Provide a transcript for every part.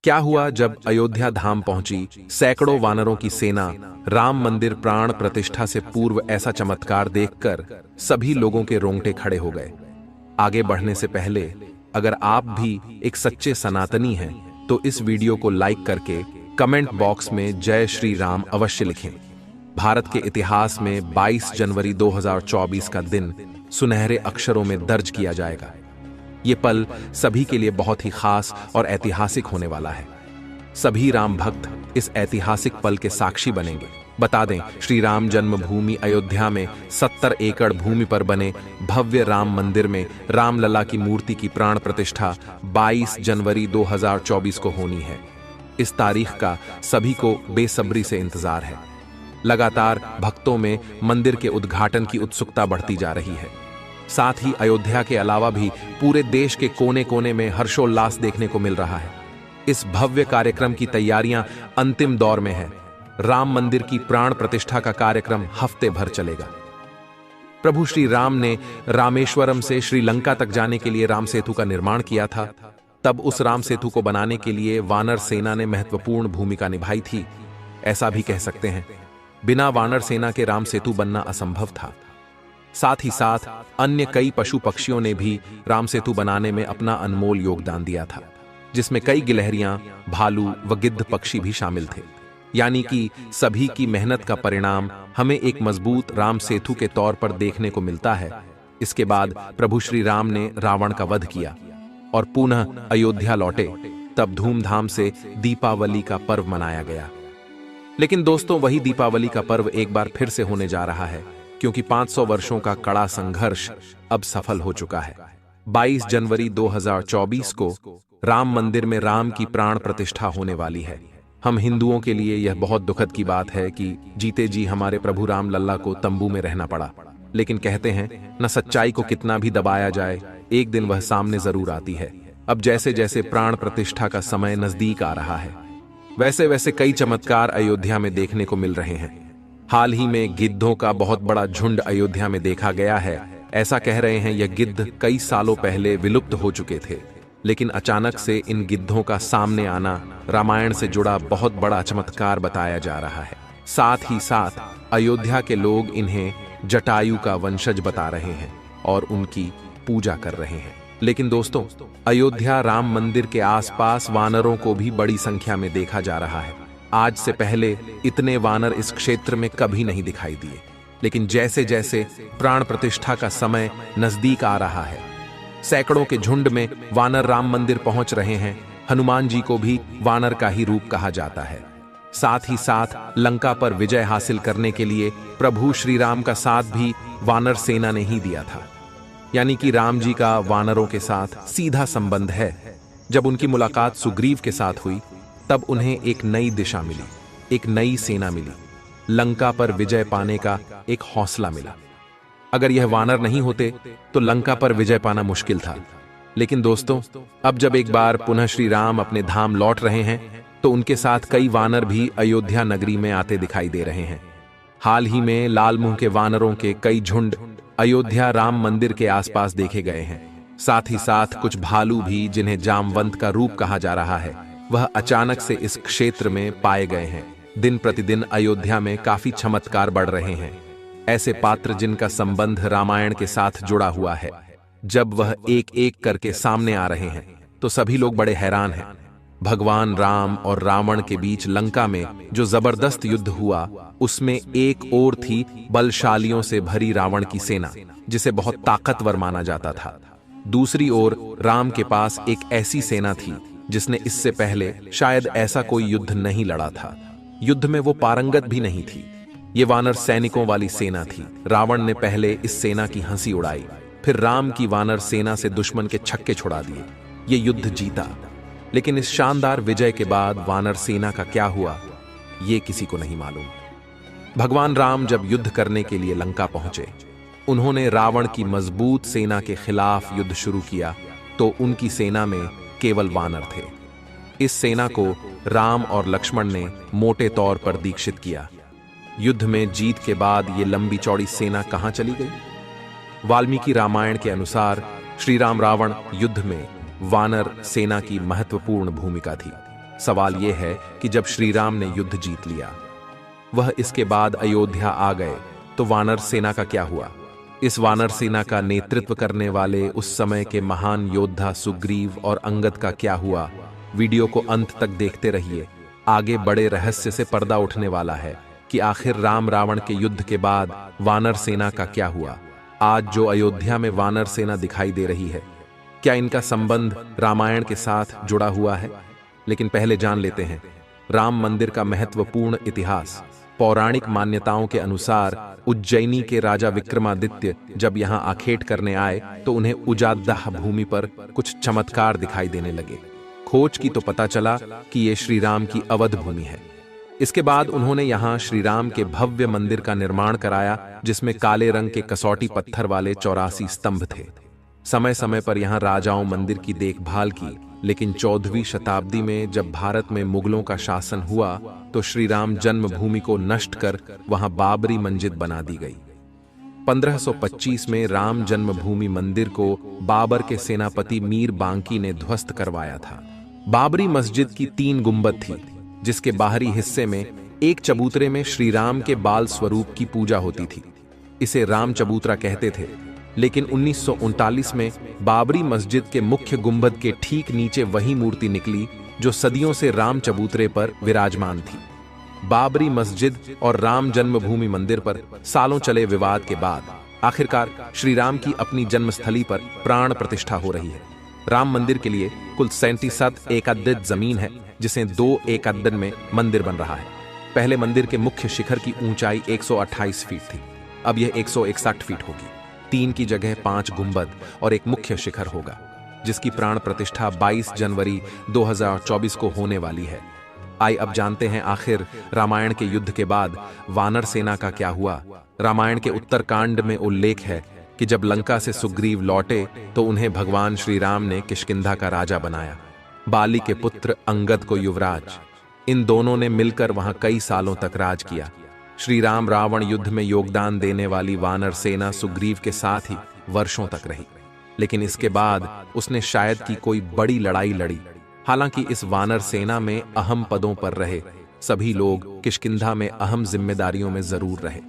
क्या हुआ जब अयोध्या धाम पहुंची सैकड़ों वानरों की सेना राम मंदिर प्राण प्रतिष्ठा से पूर्व ऐसा चमत्कार देखकर सभी लोगों के रोंगटे खड़े हो गए। आगे बढ़ने से पहले अगर आप भी एक सच्चे सनातनी हैं तो इस वीडियो को लाइक करके कमेंट बॉक्स में जय श्री राम अवश्य लिखें। भारत के इतिहास में 22 जनवरी 2024 का दिन सुनहरे अक्षरों में दर्ज किया जाएगा। ये पल सभी के लिए बहुत ही खास और ऐतिहासिक होने वाला है। सभी राम भक्त इस ऐतिहासिक पल के साक्षी बनेंगे। बता दें, श्री राम जन्मभूमि अयोध्या में 70 एकड़ भूमि पर बने भव्य राम मंदिर में रामलला की मूर्ति की प्राण प्रतिष्ठा 22 जनवरी 2024 को होनी है। इस तारीख का सभी को बेसब्री से इंतजार है। लगातार भक्तों में मंदिर के उद्घाटन की उत्सुकता बढ़ती जा रही है। साथ ही अयोध्या के अलावा भी पूरे देश के कोने कोने में हर्षोल्लास देखने को मिल रहा है। इस भव्य कार्यक्रम की तैयारियां अंतिम दौर में है। राम मंदिर की प्राण प्रतिष्ठा का कार्यक्रम हफ्ते भर चलेगा। प्रभु श्री राम ने रामेश्वरम से श्रीलंका तक जाने के लिए राम सेतु का निर्माण किया था। तब उस राम सेतु को बनाने के लिए वानर सेना ने महत्वपूर्ण भूमिका निभाई थी। ऐसा भी कह सकते हैं, बिना वानर सेना के राम सेतु बनना असंभव था। साथ ही साथ अन्य कई पशु पक्षियों ने भी राम सेतु बनाने में अपना अनमोल योगदान दिया था, जिसमें कई गिलहरियां, भालू व गिद्ध पक्षी भी शामिल थे। यानी कि सभी की मेहनत का परिणाम हमें एक मजबूत राम सेतु के तौर पर देखने को मिलता है। इसके बाद प्रभु श्री राम ने रावण का वध किया और पुनः अयोध्या लौटे। तब धूमधाम से दीपावली का पर्व मनाया गया। लेकिन दोस्तों, वही दीपावली का पर्व एक बार फिर से होने जा रहा है, क्योंकि 500 वर्षों का कड़ा संघर्ष अब सफल हो चुका है। 22 जनवरी 2024 को राम मंदिर में राम की प्राण प्रतिष्ठा होने वाली है। हम हिंदुओं के लिए यह बहुत दुखद की बात है कि जीते जी हमारे प्रभु राम लल्ला को तंबू में रहना पड़ा। लेकिन कहते हैं, न सच्चाई को कितना भी दबाया जाए, एक दिन वह सामने जरूर आती है। अब जैसे जैसे प्राण प्रतिष्ठा का समय नजदीक आ रहा है, वैसे वैसे कई चमत्कार अयोध्या में देखने को मिल रहे हैं। हाल ही में गिद्धों का बहुत बड़ा झुंड अयोध्या में देखा गया है। ऐसा कह रहे हैं यह गिद्ध कई सालों पहले विलुप्त हो चुके थे, लेकिन अचानक से इन गिद्धों का सामने आना रामायण से जुड़ा बहुत बड़ा चमत्कार बताया जा रहा है। साथ ही साथ अयोध्या के लोग इन्हें जटायु का वंशज बता रहे हैं और उनकी पूजा कर रहे हैं। लेकिन दोस्तों, अयोध्या राम मंदिर के आसपास वानरों को भी बड़ी संख्या में देखा जा रहा है। आज से पहले इतने वानर इस क्षेत्र में कभी नहीं दिखाई दिए, लेकिन जैसे जैसे प्राण प्रतिष्ठा का समय नजदीक आ रहा है, सैकड़ों के झुंड में वानर राम मंदिर पहुंच रहे हैं। हनुमान जी को भी वानर का ही रूप कहा जाता है। साथ ही साथ लंका पर विजय हासिल करने के लिए प्रभु श्री राम का साथ भी वानर सेना ने ही दिया था। यानी कि राम जी का वानरों के साथ सीधा संबंध है। जब उनकी मुलाकात सुग्रीव के साथ हुई, तब उन्हें एक नई दिशा मिली, एक नई सेना मिली, लंका पर विजय पाने का एक हौसला मिला। अगर यह वानर नहीं होते तो लंका पर विजय पाना मुश्किल था। लेकिन दोस्तों, अब जब एक बार पुनः श्री राम अपने धाम लौट रहे हैं, तो उनके साथ कई वानर भी अयोध्या नगरी में आते दिखाई दे रहे हैं। हाल ही में लाल मुंह के वानरों के कई झुंड अयोध्या राम मंदिर के आसपास देखे गए हैं। साथ ही साथ कुछ भालू भी, जिन्हें जामवंत का रूप कहा जा रहा है, वह अचानक से इस क्षेत्र में पाए गए हैं। दिन प्रतिदिन अयोध्या में काफी चमत्कार बढ़ रहे हैं। ऐसे पात्र जिनका संबंध रामायण के साथ जुड़ा हुआ है, जब वह एक एक करके सामने आ रहे हैं तो सभी लोग बड़े हैरान हैं। भगवान राम और रावण के बीच लंका में जो जबरदस्त युद्ध हुआ, उसमें एक ओर थी बलशालियों से भरी रावण की सेना, जिसे बहुत ताकतवर माना जाता था। दूसरी ओर राम के पास एक ऐसी सेना थी जिसने इससे पहले शायद ऐसा कोई युद्ध नहीं लड़ा था। युद्ध में वो पारंगत भी नहीं थी। ये वानर सैनिकों वाली सेना थी। रावण ने पहले इस सेना की हंसी उड़ाई, फिर राम की वानर सेना से दुश्मन के छक्के छुड़ा दिए। ये युद्ध जीता। लेकिन इस शानदार विजय के बाद वानर सेना का क्या हुआ, ये किसी को नहीं मालूम। भगवान राम जब युद्ध करने के लिए लंका पहुंचे, उन्होंने रावण की मजबूत सेना के खिलाफ युद्ध शुरू किया, तो उनकी सेना में केवल वानर थे। इस सेना को राम और लक्ष्मण ने मोटे तौर पर दीक्षित किया। युद्ध में जीत के बाद ये लंबी चौड़ी सेना कहां चली गई? वाल्मीकि रामायण के अनुसार श्री राम रावण युद्ध में वानर सेना की महत्वपूर्ण भूमिका थी। सवाल यह है कि जब श्री राम ने युद्ध जीत लिया, वह इसके बाद अयोध्या आ गए, तो वानर सेना का क्या हुआ? इस वानर सेना का नेतृत्व करने वाले उस समय के महान योद्धा सुग्रीव और अंगद का क्या हुआ? वीडियो को अंत तक देखते रहिए। आगे बड़े रहस्य से पर्दा उठने वाला है कि आखिर राम रावण के युद्ध के बाद वानर सेना का क्या हुआ। आज जो अयोध्या में वानर सेना दिखाई दे रही है, क्या इनका संबंध रामायण के साथ जुड़ा हुआ है? लेकिन पहले जान लेते हैं राम मंदिर का महत्वपूर्ण इतिहास। पौराणिक मान्यताओं के अनुसार उज्जैनी के राजा विक्रमादित्य जब यहां आखेट करने आए तो उन्हें उजादह भूमि पर कुछ चमत्कार दिखाई देने लगे। खोज की तो पता चला कि ये श्री राम की अवध भूमि है। इसके बाद उन्होंने यहां श्री राम के भव्य मंदिर का निर्माण कराया, जिसमें काले रंग के कसौटी पत्थर वाले 84 स्तंभ थे। समय समय पर यहां राजाओं मंदिर की देखभाल की, लेकिन 14वीं शताब्दी में जब भारत में मुगलों का शासन हुआ तो श्री राम जन्मभूमि को नष्ट कर वहां बाबरी मस्जिद बना दी गई। 1525 में राम जन्मभूमि मंदिर को बाबर के सेनापति मीर बांकी ने ध्वस्त करवाया था। बाबरी मस्जिद की 3 गुंबद थी, जिसके बाहरी हिस्से में एक चबूतरे में श्री राम के बाल स्वरूप की पूजा होती थी। इसे राम चबूतरा कहते थे। लेकिन 1939 में बाबरी मस्जिद के मुख्य गुंबद के ठीक नीचे वही मूर्ति निकली जो सदियों से राम चबूतरे पर विराजमान थी। बाबरी मस्जिद और राम जन्मभूमि मंदिर पर सालों चले विवाद के बाद आखिरकार श्री राम की अपनी जन्मस्थली पर प्राण प्रतिष्ठा हो रही है। राम मंदिर के लिए कुल 37 एकड़ जमीन है, जिसे 2 एकड़ में मंदिर बन रहा है। पहले मंदिर के मुख्य शिखर की ऊंचाई 128 फीट थी, अब यह 161 फीट होगी। 3 की जगह 5 गुंबद और एक मुख्य शिखर होगा, जिसकी प्राण प्रतिष्ठा 22 जनवरी 2024 को होने वाली है। आइए अब जानते हैं आखिर रामायण के युद्ध के बाद वानर सेना का क्या हुआ। रामायण के उत्तरकांड में उल्लेख है कि जब लंका से सुग्रीव लौटे तो उन्हें भगवान श्री राम ने किष्किंधा का राजा बनाया। बाली के पुत्र अंगद को युवराज। इन दोनों ने मिलकर वहां कई सालों तक राज किया। श्री राम रावण युद्ध में योगदान देने वाली वानर सेना सुग्रीव के साथ ही वर्षों तक रही, लेकिन इसके बाद उसने शायद की कोई बड़ी लड़ाई लड़ी। हालांकि इस वानर सेना में अहम पदों पर रहे सभी लोग किष्किंधा में अहम जिम्मेदारियों में जरूर रहे।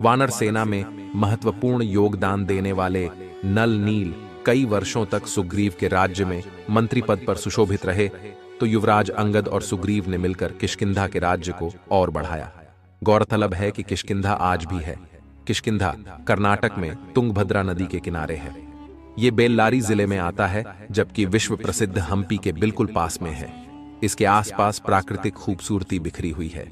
वानर सेना में महत्वपूर्ण योगदान देने वाले नल नील कई वर्षों तक सुग्रीव के राज्य में मंत्री पद पर सुशोभित रहे, तो युवराज अंगद और सुग्रीव ने मिलकर किष्किंधा के राज्य को और बढ़ाया। गौरतलब है कि किष्किंधा आज भी है। किष्किंधा कर्नाटक में तुंगभद्रा नदी के किनारे है। ये बेल्लारी जिले में आता है, जबकि विश्व प्रसिद्ध हम्पी के बिल्कुल पास में है। इसके आसपास प्राकृतिक खूबसूरती बिखरी हुई है।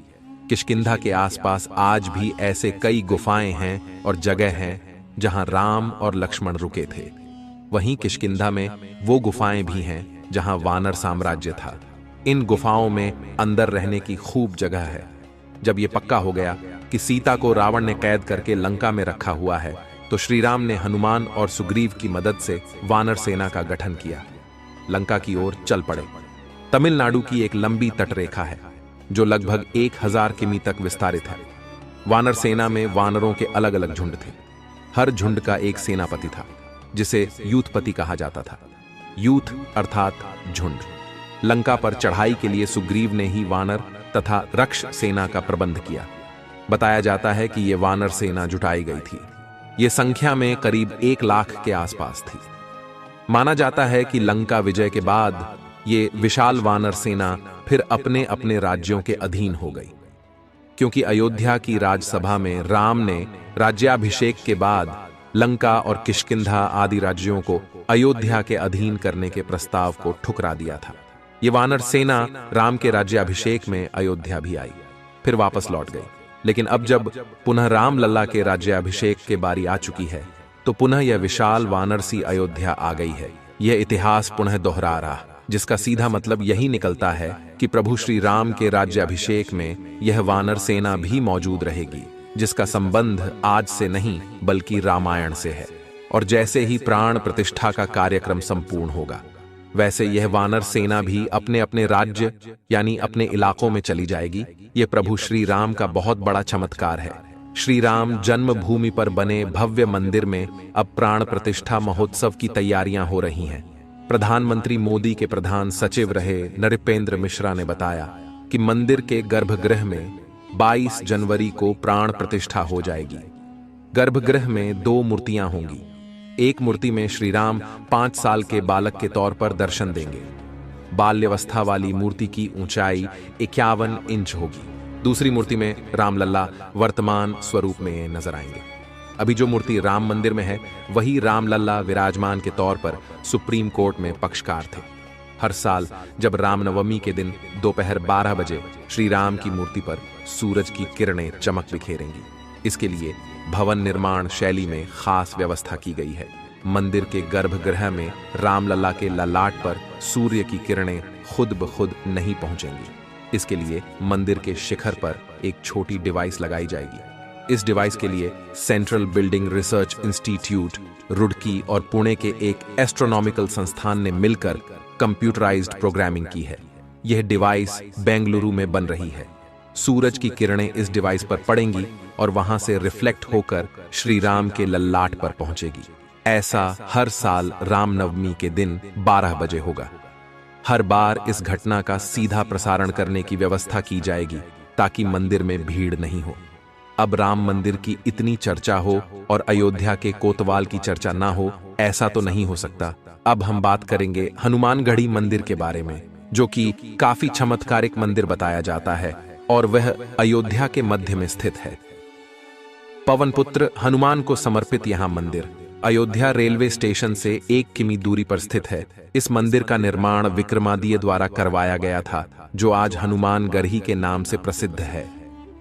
किष्किंधा के आसपास आज भी ऐसे कई गुफाएं हैं और जगह हैं जहां राम और लक्ष्मण रुके थे। वहीं किष्किंधा में वो गुफाएं भी हैं जहां वानर साम्राज्य था। इन गुफाओं में अंदर रहने की खूब जगह है। जब ये पक्का हो गया कि सीता को रावण ने कैद करके लंका में रखा हुआ है, तो श्री राम ने हनुमान और सुग्रीव की मदद से वानर सेना का गठन किया। लंका की ओर चल पड़े। तमिलनाडु की एक लंबी तटरेखा है जो लगभग 1000 किमी तक विस्तारित है। वानर सेना में वानरों के अलग अलग झुंड थे। हर झुंड का एक सेनापति था, जिसे यूथपति कहा जाता था। यूथ अर्थात झुंड। लंका पर चढ़ाई के लिए सुग्रीव ने ही वानर तथा रक्ष सेना का प्रबंध किया। बताया जाता है कि यह वानर सेना जुटाई गई थी। यह संख्या में करीब 1 लाख के आसपास थी। माना जाता है कि लंका विजय के बाद ये विशाल वानर सेना फिर अपने अपने राज्यों के अधीन हो गई, क्योंकि अयोध्या की राजसभा में राम ने राज्याभिषेक के बाद लंका और किष्किंधा आदि राज्यों को अयोध्या के अधीन करने के प्रस्ताव को ठुकरा दिया था। ये वानर सेना राम के राज्याभिषेक में अयोध्या भी आई, फिर वापस लौट गई। लेकिन अब जब पुनः राम लल्ला के राज्याभिषेक के बारी आ चुकी है, तो पुनः यह विशाल वानर सी अयोध्या आ गई है। यह इतिहास पुनः दोहरा रहा, जिसका सीधा मतलब यही निकलता है कि प्रभु श्री राम के राज्याभिषेक में यह वानर सेना भी मौजूद रहेगी, जिसका संबंध आज से नहीं बल्कि रामायण से है। और जैसे ही प्राण प्रतिष्ठा का कार्यक्रम संपूर्ण होगा, वैसे यह वानर सेना भी अपने अपने राज्य यानी अपने इलाकों में चली जाएगी। यह प्रभु श्री राम का बहुत बड़ा चमत्कार है। श्री राम जन्मभूमि पर बने भव्य मंदिर में अब प्राण प्रतिष्ठा महोत्सव की तैयारियां हो रही हैं। प्रधानमंत्री मोदी के प्रधान सचिव रहे नृपेंद्र मिश्रा ने बताया कि मंदिर के गर्भगृह में 22 जनवरी को प्राण प्रतिष्ठा हो जाएगी। गर्भगृह में 2 मूर्तियां होंगी। एक मूर्ति में श्री राम 5 साल के बालक के तौर पर दर्शन देंगे। बाल्यावस्था वाली मूर्ति की ऊंचाई 51 इंच होगी। दूसरी मूर्ति में रामलला वर्तमान स्वरूप में नजर आएंगे। अभी जो मूर्ति राम मंदिर में है वही रामलला विराजमान के तौर पर सुप्रीम कोर्ट में पक्षकार थे। हर साल जब रामनवमी के दिन दोपहर 12 बजे श्री राम की मूर्ति पर सूरज की किरणें चमक बिखेरेंगी। इसके लिए भवन निर्माण शैली में खास व्यवस्था की गई है। मंदिर के गर्भगृह में रामलला के ललाट पर सूर्य की किरणें खुद ब खुद नहीं पहुंचेंगी। इसके लिए मंदिर के शिखर पर एक छोटी डिवाइस लगाई जाएगी। इस डिवाइस के लिए central building research institute Roorkee और पुणे के एक एस्ट्रोनॉमिकल संस्थान ने मिलकर कंप्यूटराइज्ड प्रोग्रामिंग की है। यह डिवाइस बेंगलुरु में बन रही है। सूरज की किरणें इस डिवाइस पर पड़ेंगी और वहां से रिफ्लेक्ट होकर श्री राम के ललाट पर पहुंचेगी। ऐसा हर साल रामनवमी के दिन 12 बजे होगा। हर बार इस घटना का सीधा प्रसारण करने की व्यवस्था की जाएगी ताकि मंदिर में भीड़ नहीं हो। अब राम मंदिर की इतनी चर्चा हो और अयोध्या के कोतवाल की चर्चा ना हो, ऐसा तो नहीं हो सकता। अब हम बात करेंगे हनुमानगढ़ी मंदिर के बारे में, जो कि काफी चमत्कारिक मंदिर बताया जाता है और वह अयोध्या के मध्य में स्थित है। पवन पुत्र हनुमान को समर्पित यहां मंदिर अयोध्या रेलवे स्टेशन से 1 किमी दूरी पर स्थित है। इस मंदिर का निर्माण विक्रमादित्य द्वारा करवाया गया था, जो आज हनुमानगढ़ी के नाम से प्रसिद्ध है।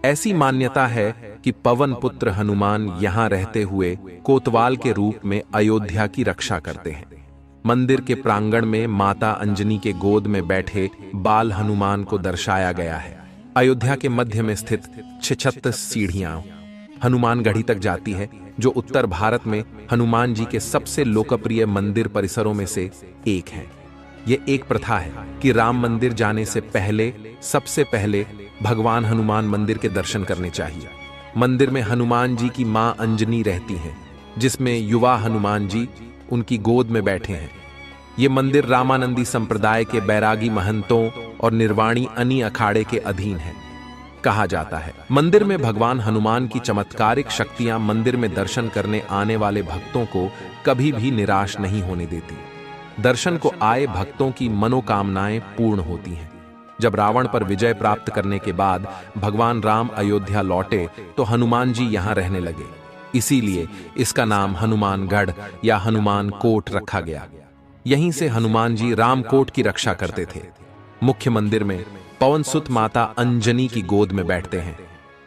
ऐसी मान्यता है कि पवन पुत्र हनुमान यहां रहते हुए कोतवाल के रूप में अयोध्या की रक्षा करते हैं। मंदिर के प्रांगण में माता अंजनी के गोद में बैठे बाल हनुमान को दर्शाया गया है। अयोध्या के मध्य में स्थित 36 सीढ़ियां हनुमानगढ़ी तक जाती है, जो उत्तर भारत में हनुमान जी के सबसे लोकप्रिय मंदिर परिसरों में से एक है। यह एक प्रथा है कि राम मंदिर जाने से पहले सबसे पहले भगवान हनुमान मंदिर के दर्शन करने चाहिए। मंदिर में हनुमान जी की मां अंजनी रहती हैं, जिसमें युवा हनुमान जी उनकी गोद में बैठे हैं। ये मंदिर रामानंदी संप्रदाय के बैरागी महंतों और निर्वाणी अनी अखाड़े के अधीन है। कहा जाता है मंदिर में भगवान हनुमान की चमत्कारिक शक्तियां मंदिर में दर्शन करने आने वाले भक्तों को कभी भी निराश नहीं होने देती। दर्शन को आए भक्तों की मनोकामनाएं पूर्ण होती हैं। जब रावण पर विजय प्राप्त करने के बाद भगवान राम अयोध्या लौटे तो हनुमान जी यहां रहने लगे। इसीलिए इसका नाम हनुमानगढ़ या हनुमान कोट रखा गया। यहीं से हनुमान जी रामकोट की रक्षा करते थे। मुख्य मंदिर में पवन सुत माता अंजनी की गोद में बैठते हैं।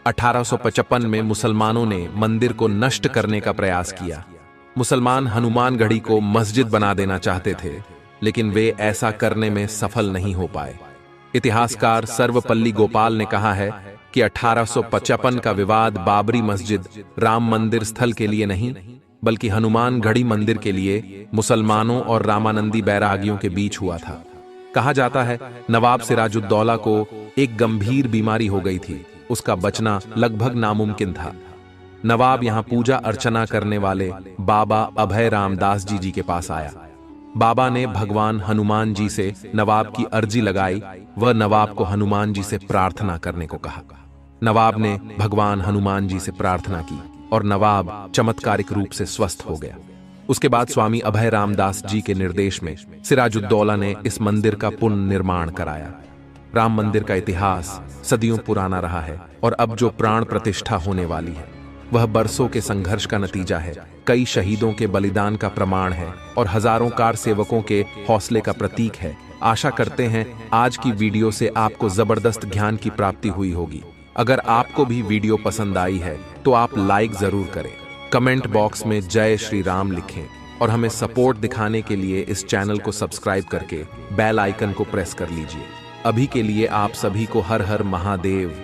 1855 में मुसलमानों ने मंदिर को नष्ट करने का प्रयास किया। मुसलमान हनुमानगढ़ी को मस्जिद बना देना चाहते थे, लेकिन वे ऐसा करने में सफल नहीं हो पाए। इतिहासकार सर्वपल्ली गोपाल ने कहा है कि 1855 का विवाद बाबरी मस्जिद राम मंदिर स्थल के लिए नहीं, बल्कि हनुमानगढ़ी मंदिर के लिए मुसलमानों और रामानंदी बैरागियों के बीच हुआ था। कहा जाता है नवाब सिराजुद्दौला को एक गंभीर बीमारी हो गई थी। उसका बचना लगभग नामुमकिन था। नवाब यहां पूजा अर्चना करने वाले बाबा अभय रामदास जी के पास आया। बाबा ने भगवान हनुमान जी से नवाब की अर्जी लगाई। वह नवाब को हनुमान जी से प्रार्थना करने को कहा। नवाब ने भगवान हनुमान जी से प्रार्थना की और नवाब चमत्कारिक रूप से स्वस्थ हो गया। उसके बाद स्वामी अभय रामदास जी के निर्देश में सिराजुद्दौला ने इस मंदिर का पुनर्निर्माण कराया। राम मंदिर का इतिहास सदियों पुराना रहा है और अब जो प्राण प्रतिष्ठा होने वाली है वह बरसों के संघर्ष का नतीजा है, कई शहीदों के बलिदान का प्रमाण है और हजारों कार सेवकों के हौसले का प्रतीक है। आशा करते हैं आज की वीडियो से आपको जबरदस्त ज्ञान की प्राप्ति हुई होगी। अगर आपको भी वीडियो पसंद आई है तो आप लाइक जरूर करें, कमेंट बॉक्स में जय श्री राम लिखें और हमें सपोर्ट दिखाने के लिए इस चैनल को सब्सक्राइब करके बेल आइकन को प्रेस कर लीजिए। अभी के लिए आप सभी को हर हर महादेव।